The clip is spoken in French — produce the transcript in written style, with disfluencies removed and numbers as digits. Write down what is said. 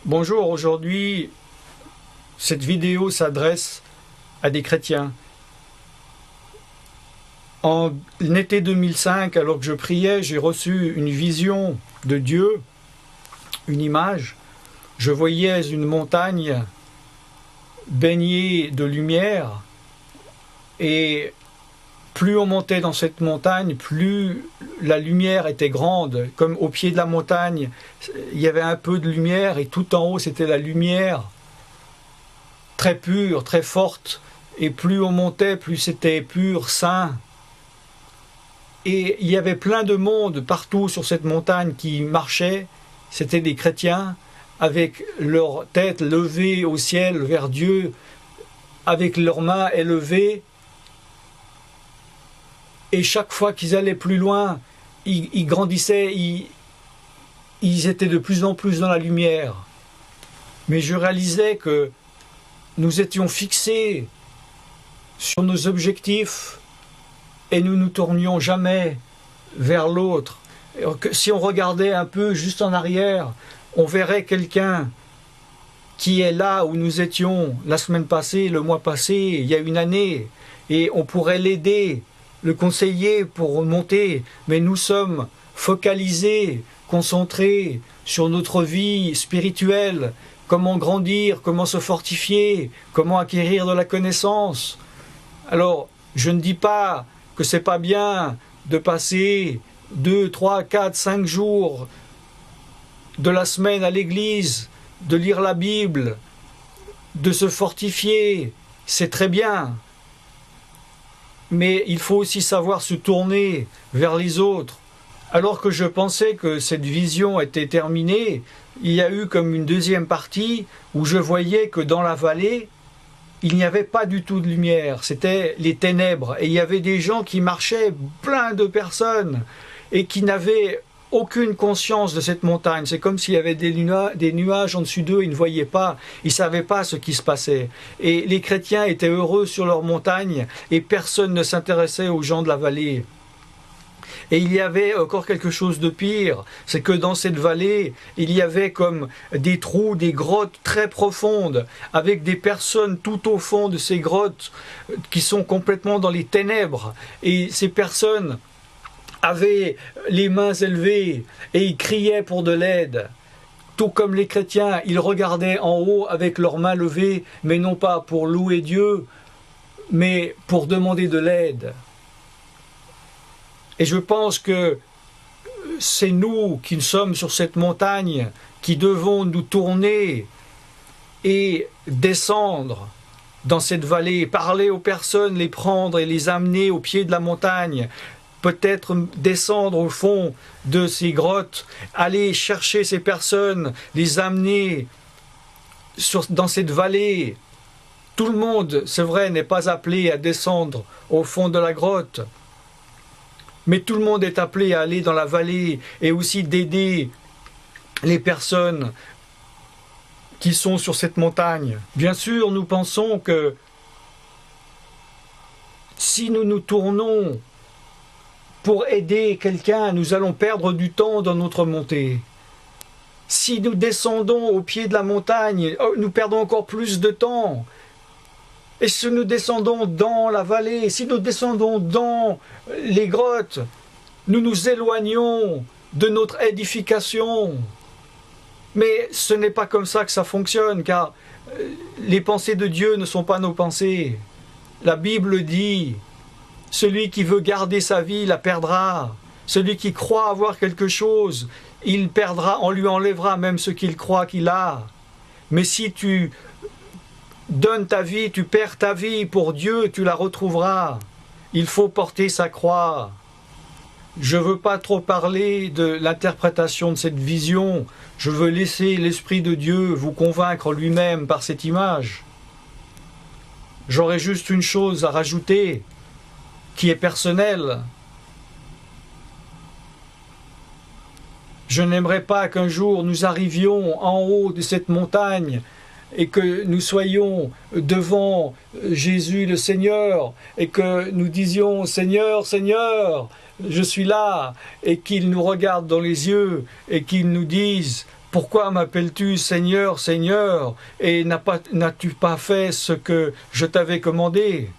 Bonjour, aujourd'hui, cette vidéo s'adresse à des chrétiens. En été 2005, alors que je priais, j'ai reçu une vision de Dieu, une image. Je voyais une montagne baignée de lumière et plus on montait dans cette montagne, plus la lumière était grande. Comme au pied de la montagne, il y avait un peu de lumière et tout en haut, c'était la lumière très pure, très forte. Et plus on montait, plus c'était pur, saint. Et il y avait plein de monde partout sur cette montagne qui marchait. C'était des chrétiens avec leur tête levée au ciel vers Dieu, avec leurs mains élevées. Et chaque fois qu'ils allaient plus loin, ils grandissaient, ils étaient de plus en plus dans la lumière. Mais je réalisais que nous étions fixés sur nos objectifs et nous ne nous tournions jamais vers l'autre. Si on regardait un peu juste en arrière, on verrait quelqu'un qui est là où nous étions la semaine passée, le mois passé, il y a une année, et on pourrait l'aider, le conseiller pour remonter, mais nous sommes focalisés, concentrés sur notre vie spirituelle, comment grandir, comment se fortifier, comment acquérir de la connaissance. Alors, je ne dis pas que c'est pas bien de passer 2, 3, 4, 5 jours de la semaine à l'église, de lire la Bible, de se fortifier, c'est très bien. Mais il faut aussi savoir se tourner vers les autres. Alors que je pensais que cette vision était terminée, il y a eu comme une deuxième partie où je voyais que dans la vallée, il n'y avait pas du tout de lumière, c'était les ténèbres. Et il y avait des gens qui marchaient, plein de personnes, et qui n'avaient aucune conscience de cette montagne. C'est comme s'il y avait des nuages en dessus d'eux, ils ne voyaient pas, ils ne savaient pas ce qui se passait. Et les chrétiens étaient heureux sur leur montagne, et personne ne s'intéressait aux gens de la vallée. Et il y avait encore quelque chose de pire, c'est que dans cette vallée, il y avait comme des trous, des grottes très profondes, avec des personnes tout au fond de ces grottes qui sont complètement dans les ténèbres. Et ces personnes avaient les mains élevées et ils criaient pour de l'aide. Tout comme les chrétiens, ils regardaient en haut avec leurs mains levées, mais non pas pour louer Dieu, mais pour demander de l'aide. Et je pense que c'est nous qui sommes sur cette montagne qui devons nous tourner et descendre dans cette vallée, parler aux personnes, les prendre et les amener au pied de la montagne, peut-être descendre au fond de ces grottes, aller chercher ces personnes, les amener dans cette vallée. Tout le monde, c'est vrai, n'est pas appelé à descendre au fond de la grotte. Mais tout le monde est appelé à aller dans la vallée et aussi d'aider les personnes qui sont sur cette montagne. Bien sûr, nous pensons que si nous nous tournons pour aider quelqu'un, nous allons perdre du temps dans notre montée. Si nous descendons au pied de la montagne, nous perdons encore plus de temps. Et si nous descendons dans la vallée, si nous descendons dans les grottes, nous nous éloignons de notre édification. Mais ce n'est pas comme ça que ça fonctionne, car les pensées de Dieu ne sont pas nos pensées. La Bible dit, celui qui veut garder sa vie la perdra. Celui qui croit avoir quelque chose, il perdra, on lui enlèvera même ce qu'il croit qu'il a. Mais si tu donnes ta vie, tu perds ta vie pour Dieu, tu la retrouveras. Il faut porter sa croix. Je ne veux pas trop parler de l'interprétation de cette vision. Je veux laisser l'Esprit de Dieu vous convaincre lui-même par cette image. J'aurais juste une chose à rajouter, qui est personnelle. Je n'aimerais pas qu'un jour nous arrivions en haut de cette montagne et que nous soyons devant Jésus le Seigneur et que nous disions « Seigneur, Seigneur, je suis là » et qu'il nous regarde dans les yeux et qu'il nous dise Pourquoi m'appelles-tu Seigneur, Seigneur, et n'as-tu pas fait ce que je t'avais commandé?